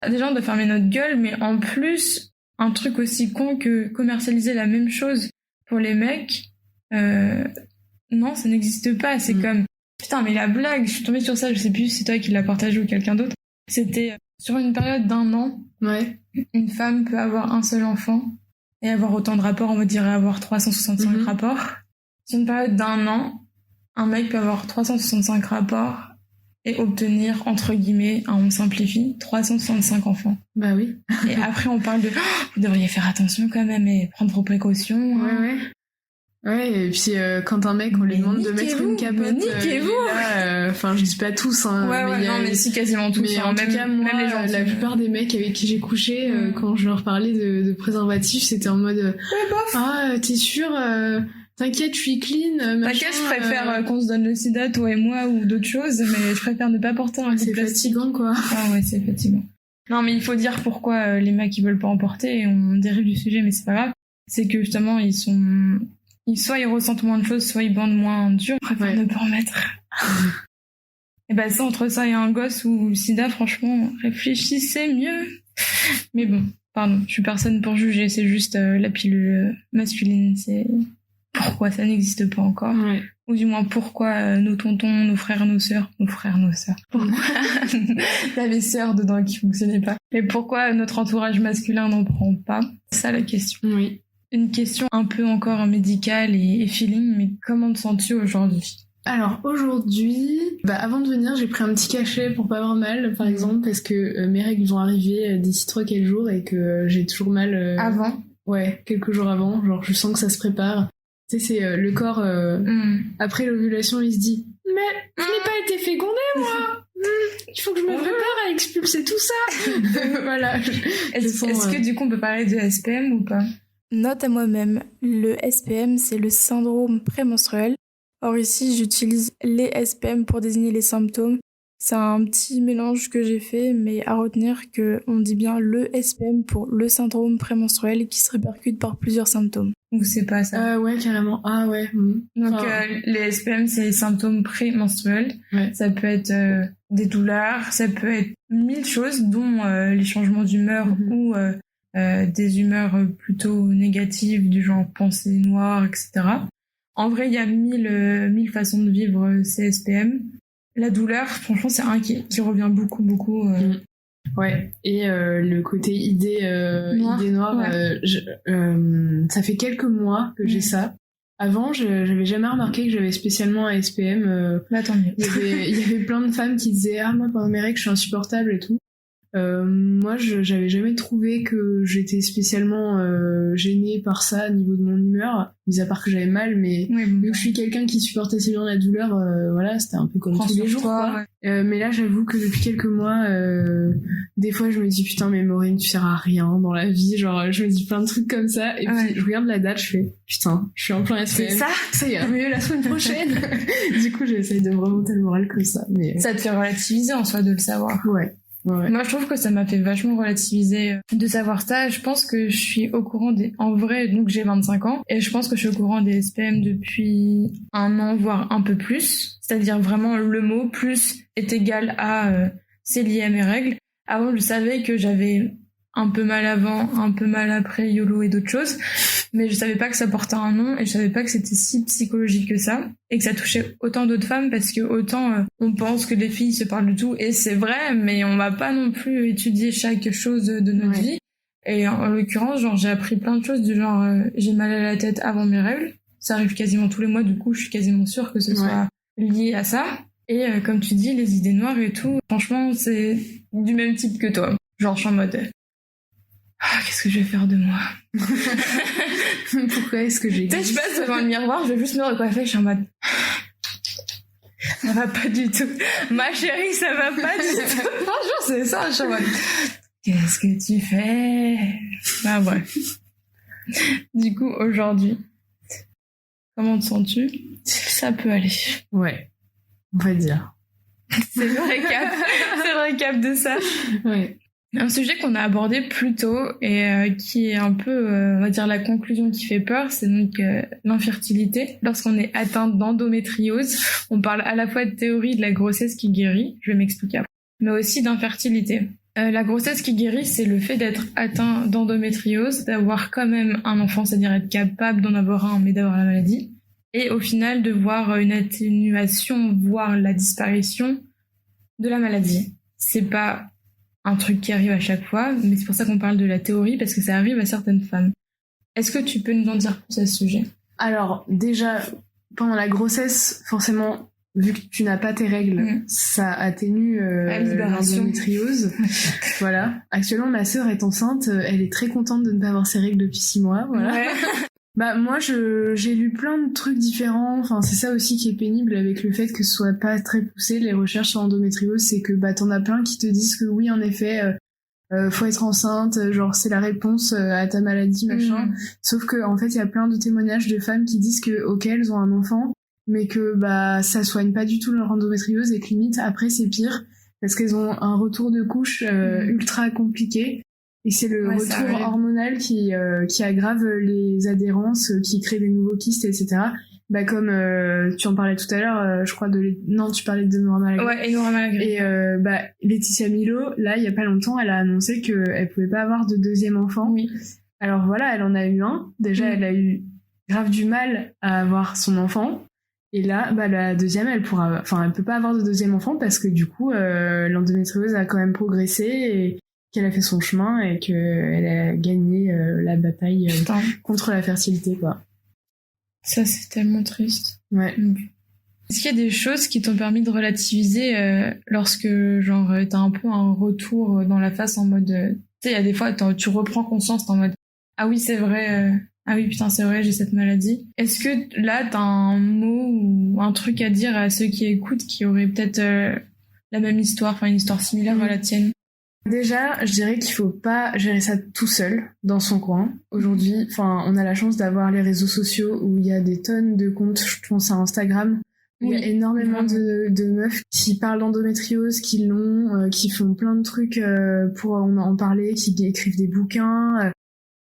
déjà, on doit fermer notre gueule, mais en plus, un truc aussi con que commercialiser la même chose pour les mecs, non, ça n'existe pas. C'est comme... Putain, mais la blague, je suis tombée sur ça, je sais plus si c'est toi qui l'as partagé ou quelqu'un d'autre. C'était sur une période d'1 an, une femme peut avoir un seul enfant et avoir autant de rapports, on va dire avoir 365 rapports. Sur une période d'1 an, un mec peut avoir 365 rapports et obtenir, entre guillemets, on simplifie, 365 enfants. Bah oui. Et après, on parle de vous devriez faire attention quand même et prendre vos précautions. Ouais, et puis quand un mec, on lui demande de mettre une capote, enfin, je dis pas tous, hein. Mais si, quasiment tous. Mais en tout cas, moi, même les gens, la plupart des mecs avec qui j'ai couché, quand je leur parlais de préservatifs, c'était en mode, t'es sûr, t'inquiète, je suis clean, t'inquiète, je préfère qu'on se donne le sida, toi et moi, ou d'autres choses, mais je préfère ne pas porter un c'est fatigant, quoi. Ah ouais, c'est fatigant. Non, mais il faut dire pourquoi les mecs, ils veulent pas en porter, et on dérive du sujet, mais c'est pas grave. C'est que, justement, soit ils ressentent moins de choses, soit ils bandent moins dur, ils préfèrent ne pas en mettre. Et ça, entre ça et un gosse ou le sida, franchement, réfléchissez mieux. Mais bon, pardon, je suis personne pour juger, c'est juste la pilule masculine, c'est pourquoi ça n'existe pas encore. Ou du moins pourquoi nos tontons, nos frères, nos sœurs, pourquoi t'avais sœurs dedans qui fonctionnaient pas. Et pourquoi notre entourage masculin n'en prend pas, c'est ça la question. Oui. Une question un peu encore médicale et feeling, mais comment te sens-tu aujourd'hui ? Alors aujourd'hui, avant de venir, j'ai pris un petit cachet pour pas avoir mal, par exemple, parce que mes règles vont arriver d'ici 3-4 jours et que j'ai toujours mal... Avant ? Ouais, quelques jours avant, genre je sens que ça se prépare. Tu sais, c'est le corps, après l'ovulation, il se dit « Mais je n'ai pas été fécondée, moi il faut que je me prépare à expulser tout ça !» Voilà. Est-ce que du coup on peut parler de SPM ou pas ? Note à moi-même, le SPM c'est le syndrome prémenstruel. Or ici j'utilise les SPM pour désigner les symptômes, C'est un petit mélange que j'ai fait, mais à retenir qu'on dit bien le SPM pour le syndrome prémenstruel qui se répercute par plusieurs symptômes. Donc c'est pas ça. Ouais, carrément. Ah ouais. Donc Enfin, les SPM, c'est les symptômes prémenstruels. Ouais. Ça peut être des douleurs, ça peut être 1000 choses, dont les changements d'humeur ou des humeurs plutôt négatives, du genre pensée noire, etc. En vrai, il y a 1000 façons de vivre ces SPM. La douleur, franchement, c'est un qui revient beaucoup. Ouais, et le côté idée noire, ouais. Ça fait quelques mois que j'ai ça. Avant, j'avais jamais remarqué que j'avais spécialement un SPM. Là, tant mieux. Il y avait plein de femmes qui disaient « Ah, moi, pendant mes règles, je suis insupportable et tout ». Moi, j'avais jamais trouvé que j'étais spécialement gênée par ça au niveau de mon humeur, mis à part que j'avais mal, mais vu que je suis quelqu'un qui supporte assez bien la douleur, voilà, c'était un peu comme tous les jours, quoi. Ouais. Mais là, j'avoue que depuis quelques mois, des fois, je me dis putain, mais Maureen, tu sers à rien dans la vie, genre, je me dis plein de trucs comme ça, et puis je regarde la date, je fais putain, je suis en plein SPM. Ça ira mieux la semaine prochaine. Du coup, j'essaye de me remonter le moral comme ça, mais ça te fait relativiser en soi de le savoir. Ouais. Moi, je trouve que ça m'a fait vachement relativiser de savoir ça. Je pense que je suis au courant en vrai, donc j'ai 25 ans, et je pense que je suis au courant des SPM depuis 1 an, voire un peu plus. C'est-à-dire vraiment le mot plus est égal à c'est lié à mes règles. Avant, je savais que j'avais un peu mal avant, un peu mal après YOLO et d'autres choses, mais je savais pas que ça portait un nom et je savais pas que c'était si psychologique que ça et que ça touchait autant d'autres femmes, parce que autant on pense que les filles se parlent de tout, et c'est vrai, mais on va pas non plus étudier chaque chose de notre vie. Et en l'occurrence, genre, j'ai appris plein de choses du genre j'ai mal à la tête avant mes règles, ça arrive quasiment tous les mois, du coup je suis quasiment sûre que ce soit lié à ça. Et comme tu dis, les idées noires et tout, franchement c'est du même type que toi, genre je suis en mode qu'est-ce que je vais faire de moi? Pourquoi est-ce que j'ai... Tu sais, je passe devant le miroir, je vais juste me recoiffer, je suis en mode... Ça va pas du tout. Ma chérie, ça va pas du tout. Franchement, c'est ça, je suis en mode... Qu'est-ce que tu fais? Bah bref. Du coup, aujourd'hui, comment te sens-tu? Ça peut aller. Ouais, on va dire. C'est le récap de ça. Ouais. Un sujet qu'on a abordé plus tôt et qui est un peu, on va dire, la conclusion qui fait peur, c'est donc l'infertilité. Lorsqu'on est atteint d'endométriose, on parle à la fois de théorie de la grossesse qui guérit, je vais m'expliquer après, mais aussi d'infertilité. La grossesse qui guérit, c'est le fait d'être atteint d'endométriose, d'avoir quand même un enfant, c'est-à-dire être capable d'en avoir un, mais d'avoir la maladie, et au final de voir une atténuation, voire la disparition de la maladie. C'est pas un truc qui arrive à chaque fois, mais c'est pour ça qu'on parle de la théorie, parce que ça arrive à certaines femmes. Est-ce que tu peux nous en dire plus à ce sujet? Alors, déjà, pendant la grossesse, forcément, vu que tu n'as pas tes règles, ça atténue l'endométriose. Voilà. Actuellement, ma sœur est enceinte, elle est très contente de ne pas avoir ses règles depuis 6 mois, voilà. Ouais. Bah moi j'ai lu plein de trucs différents, enfin c'est ça aussi qui est pénible avec le fait que ce soit pas très poussé les recherches sur l'endométriose, c'est que bah t'en as plein qui te disent que oui en effet faut être enceinte, genre c'est la réponse à ta maladie machin, sauf que en fait il y a plein de témoignages de femmes qui disent que ok elles ont un enfant mais que bah ça soigne pas du tout leur endométriose et que limite après c'est pire parce qu'elles ont un retour de couche ultra compliqué. Et c'est le retour hormonal qui aggrave les adhérences, qui crée des nouveaux kystes, etc. Bah comme tu en parlais tout à l'heure, je crois non tu parlais de Nora Malagré. Ouais, et Nora Malagré. Et bah Laetitia Milo, là il y a pas longtemps, elle a annoncé qu'elle pouvait pas avoir de deuxième enfant. Oui. Alors voilà, elle en a eu un. Déjà elle a eu grave du mal à avoir son enfant. Et là, bah la deuxième, elle peut pas avoir de deuxième enfant parce que du coup, l'endométriose a quand même progressé et qu'elle a fait son chemin et qu'elle a gagné la bataille contre la fertilité, quoi. Ça, c'est tellement triste. Ouais. Est-ce qu'il y a des choses qui t'ont permis de relativiser lorsque, genre, t'as un peu un retour dans la face en mode... tu sais, il y a des fois, tu reprends conscience, t'es en mode « Ah oui, c'est vrai, ah oui, putain, c'est vrai, j'ai cette maladie. » Est-ce que là, t'as un mot ou un truc à dire à ceux qui écoutent qui auraient peut-être la même histoire, enfin une histoire similaire à la tienne? Déjà, je dirais qu'il faut pas gérer ça tout seul, dans son coin. Aujourd'hui, on a la chance d'avoir les réseaux sociaux où il y a des tonnes de comptes, je pense à Instagram, Il y a énormément de meufs qui parlent d'endométriose, qui l'ont, qui font plein de trucs pour en parler, qui écrivent des bouquins,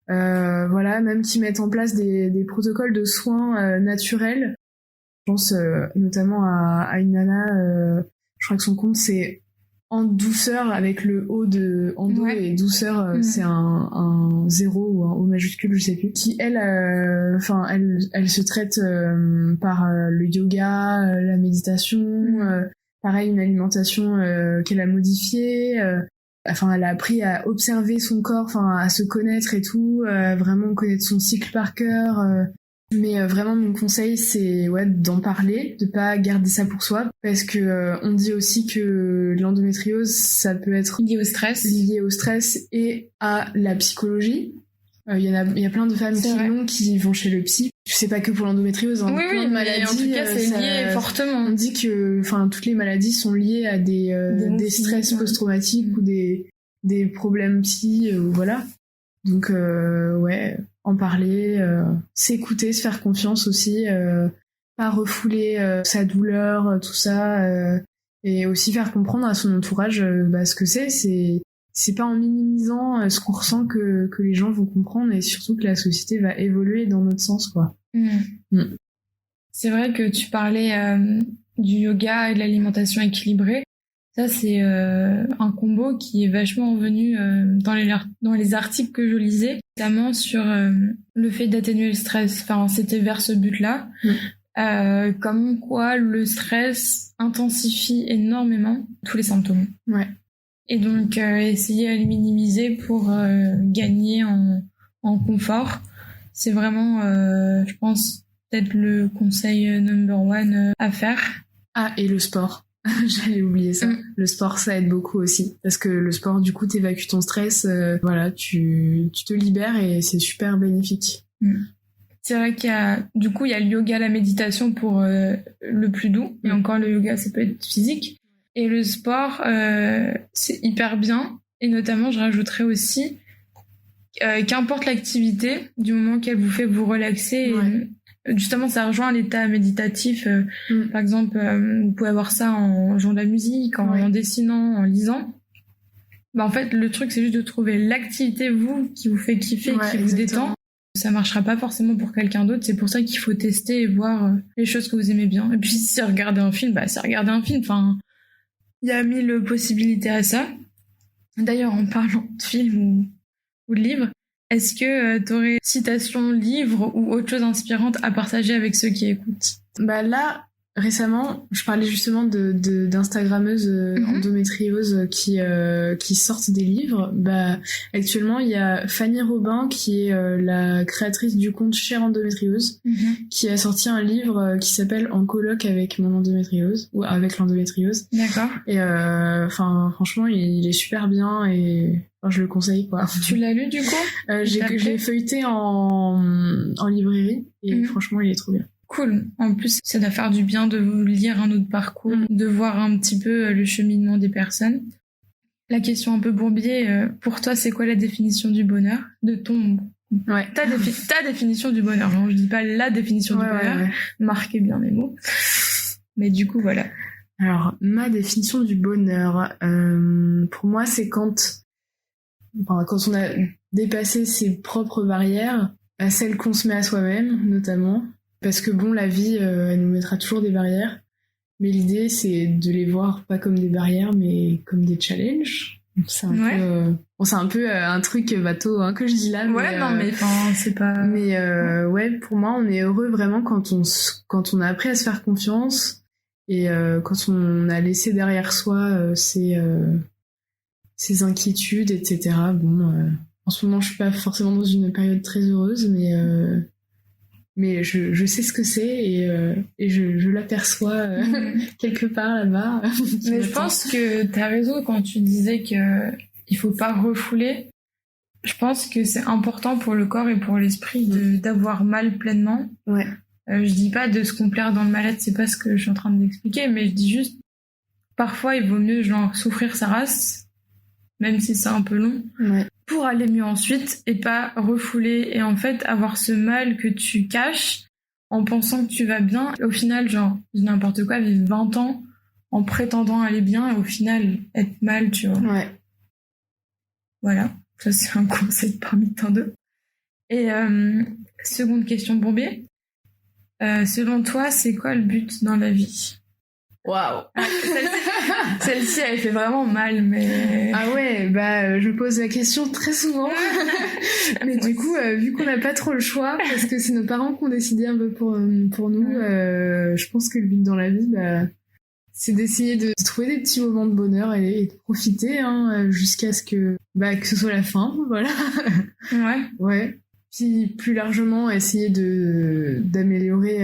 voilà, même qui mettent en place des protocoles de soins naturels. Je pense notamment à une nana, je crois que son compte c'est En Douceur avec le O de Endo et Douceur, c'est un 0 ou un O majuscule, je sais plus. Qui elle se traite par le yoga, la méditation, pareil une alimentation qu'elle a modifiée. Elle a appris à observer son corps, à se connaître et tout, vraiment connaître son cycle par cœur. Mais vraiment mon conseil c'est d'en parler, de pas garder ça pour soi, parce que on dit aussi que l'endométriose ça peut être lié au stress et à la psychologie. Il y a plein de femmes qui vont chez le psy. C'est pas que pour l'endométriose, hein, plein de maladies. En tout cas c'est lié fortement. On dit que toutes les maladies sont liées à des stress post-traumatiques ou des problèmes psy, voilà. Donc en parler, s'écouter, se faire confiance aussi, pas refouler sa douleur, tout ça, et aussi faire comprendre à son entourage ce que c'est pas en minimisant ce qu'on ressent que les gens vont comprendre, et surtout que la société va évoluer dans notre sens, quoi. C'est vrai que tu parlais du yoga et de l'alimentation équilibrée. Ça, c'est un combo qui est vachement revenu dans les articles que je lisais, notamment sur le fait d'atténuer le stress. C'était vers ce but-là. Comme quoi le stress intensifie énormément tous les symptômes. Ouais. Et donc, essayer à les minimiser pour gagner en confort. C'est vraiment, je pense, peut-être le conseil number one à faire. Ah, et le sport. J'allais oublier ça. Le sport, ça aide beaucoup aussi. Parce que le sport, du coup, t'évacues ton stress, tu te libères et c'est super bénéfique. C'est vrai qu'il y a le yoga, la méditation pour le plus doux. Et encore, le yoga, ça peut être physique. Et le sport, c'est hyper bien. Et notamment, je rajouterais aussi, qu'importe l'activité, du moment qu'elle vous fait vous relaxer, justement, ça rejoint l'état méditatif. Par exemple, vous pouvez avoir ça en jouant de la musique, en dessinant, en lisant. En fait, le truc, c'est juste de trouver l'activité, qui vous fait kiffer, qui vous détend. Ça marchera pas forcément pour quelqu'un d'autre. C'est pour ça qu'il faut tester et voir les choses que vous aimez bien. Et puis, si c'est regarder un film, c'est regarder un film. Il y a 1000 possibilités à ça. D'ailleurs, en parlant de film ou de livre, est-ce que t'aurais citation, livre ou autre chose inspirante à partager avec ceux qui écoutent? Là, Récemment, je parlais justement d'instagrammeuses endométriose qui sortent des livres. Actuellement, il y a Fanny Robin qui est la créatrice du compte Chère Endométriose, qui a sorti un livre qui s'appelle En colloque avec mon endométriose ou avec l'endométriose. D'accord. Et franchement, il est super bien et je le conseille, quoi. Tu l'as lu du coup? J'ai feuilleté en librairie et franchement, il est trop bien. Cool. En plus, ça doit faire du bien de lire un autre parcours, de voir un petit peu le cheminement des personnes. La question un peu bourbier, pour toi, c'est quoi la définition du bonheur? De ton... Ta définition du bonheur. Non, je dis pas la définition du bonheur. Marquez bien mes mots. Mais du coup, voilà. Alors, ma définition du bonheur, pour moi, c'est quand on a dépassé ses propres barrières, celles qu'on se met à soi-même, notamment. Parce que la vie, elle nous mettra toujours des barrières. Mais l'idée, c'est de les voir pas comme des barrières, mais comme des challenges. C'est un peu un truc bateau que je dis là. C'est pas... Mais pour moi, on est heureux vraiment quand on a appris à se faire confiance et quand on a laissé derrière soi ses inquiétudes, etc. En ce moment, je suis pas forcément dans une période très heureuse, mais je sais ce que c'est et je l'aperçois quelque part là-bas. Mais je pense que t'as raison quand tu disais que il faut pas refouler. Je pense que c'est important pour le corps et pour l'esprit d'avoir mal pleinement. Ouais. Je dis pas de se complaire dans le mal-être, c'est pas ce que je suis en train d'expliquer, mais je dis juste parfois il vaut mieux souffrir sa race, même si c'est un peu long. Ouais. Pour aller mieux ensuite et pas refouler et en fait avoir ce mal que tu caches en pensant que tu vas bien. Au final, genre, n'importe quoi, vivre 20 ans en prétendant aller bien et au final être mal, tu vois. Ouais. Voilà, ça c'est un conseil parmi tant d'autres. Et seconde question bombée. Selon toi, c'est quoi le but dans la vie? Waouh. Celle-ci, elle fait vraiment mal, mais... Ah ouais, je pose la question très souvent. Mais du coup, vu qu'on n'a pas trop le choix, parce que c'est nos parents qui ont décidé un peu pour nous, je pense que le but dans la vie, c'est d'essayer de trouver des petits moments de bonheur et de profiter, jusqu'à ce que ce soit la fin, voilà. Ouais. Ouais. Puis plus largement, essayer d'améliorer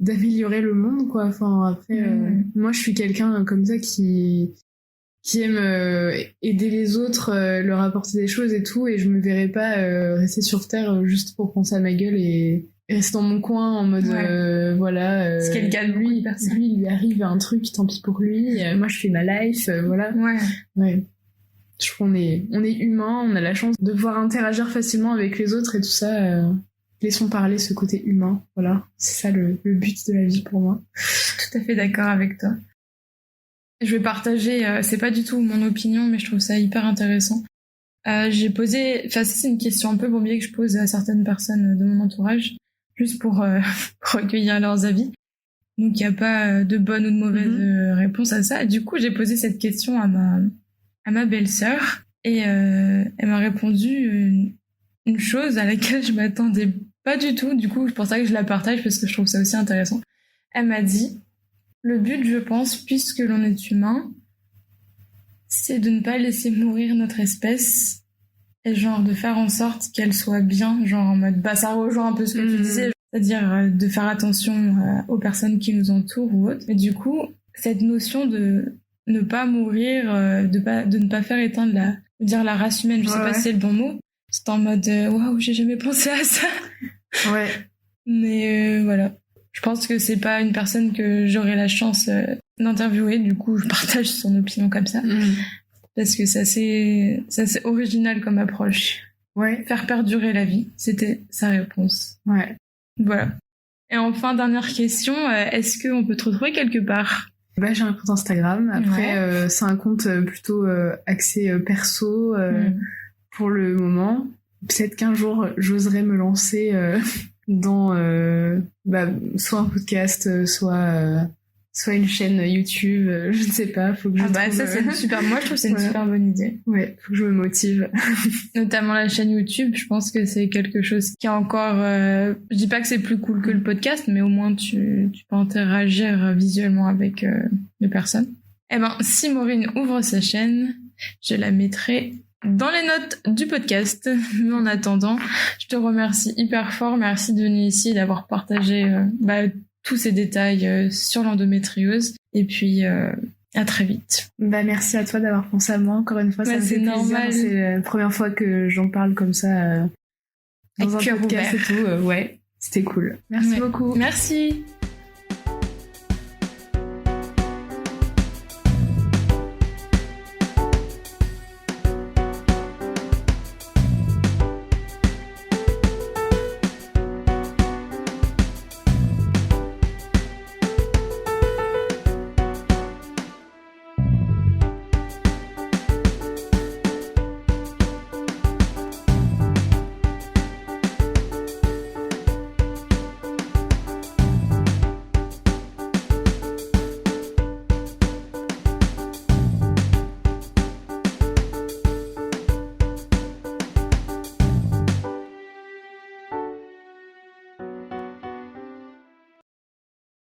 le monde, quoi. Enfin, après, moi, je suis quelqu'un comme ça qui aime aider les autres, leur apporter des choses et tout, et je me verrais pas rester sur Terre juste pour penser à ma gueule et rester dans mon coin en mode voilà. Ce qui est le cas de beaucoup de personnes. Lui, il lui arrive un truc, tant pis pour lui. Moi, je fais ma life, voilà. Ouais. Je trouve qu'on est humain, on a la chance de pouvoir interagir facilement avec les autres et tout ça. Laissons parler ce côté humain, voilà. C'est ça le but de la vie pour moi. Tout à fait d'accord avec toi. Je vais partager, c'est pas du tout mon opinion, mais je trouve ça hyper intéressant. J'ai posé, ça c'est une question un peu bombée que je pose à certaines personnes de mon entourage, juste pour recueillir leurs avis. Donc il n'y a pas de bonne ou de mauvaise réponse à ça. Et du coup, j'ai posé cette question à ma belle-sœur et elle m'a répondu une chose à laquelle je m'attendais pas du tout. Du coup, c'est pour ça que je la partage parce que je trouve ça aussi intéressant. Elle m'a dit: le but, je pense, puisque l'on est humain, c'est de ne pas laisser mourir notre espèce et genre de faire en sorte qu'elle soit bien, genre en mode, ça rejoint un peu ce que tu disais, c'est-à-dire de faire attention aux personnes qui nous entourent ou autres. Et du coup, cette notion de ne pas mourir, de ne pas faire éteindre la race humaine, je sais pas si c'est le bon mot, c'est en mode, waouh, j'ai jamais pensé à ça. Ouais. Mais voilà. Je pense que c'est pas une personne que j'aurai la chance d'interviewer, du coup je partage son opinion comme ça. Parce que ça c'est original comme approche. Ouais. Faire perdurer la vie, c'était sa réponse. Ouais. Voilà. Et enfin, dernière question, est-ce qu'on peut te retrouver quelque part? J'ai un compte Instagram. Après, c'est un compte plutôt axé perso pour le moment. Peut-être qu'un jour, j'oserais me lancer dans soit un podcast, soit une chaîne YouTube, je ne sais pas, faut que je trouve... ça c'est super, moi je trouve que c'est une super bonne idée. Ouais, faut que je me motive. Notamment la chaîne YouTube, je pense que c'est quelque chose qui est encore, je dis pas que c'est plus cool que le podcast, mais au moins tu peux interagir visuellement avec les personnes. Eh ben, si Maureen ouvre sa chaîne, je la mettrai dans les notes du podcast. Mais en attendant, je te remercie hyper fort, merci de venir ici et d'avoir partagé tous ces détails sur l'endométriose. Et puis, à très vite. Merci à toi d'avoir pensé à moi. Encore une fois, ça me fait normal. plaisir. C'est la première fois que j'en parle comme ça dans un podcast et tout. Ouais, c'était cool. Merci beaucoup. Merci.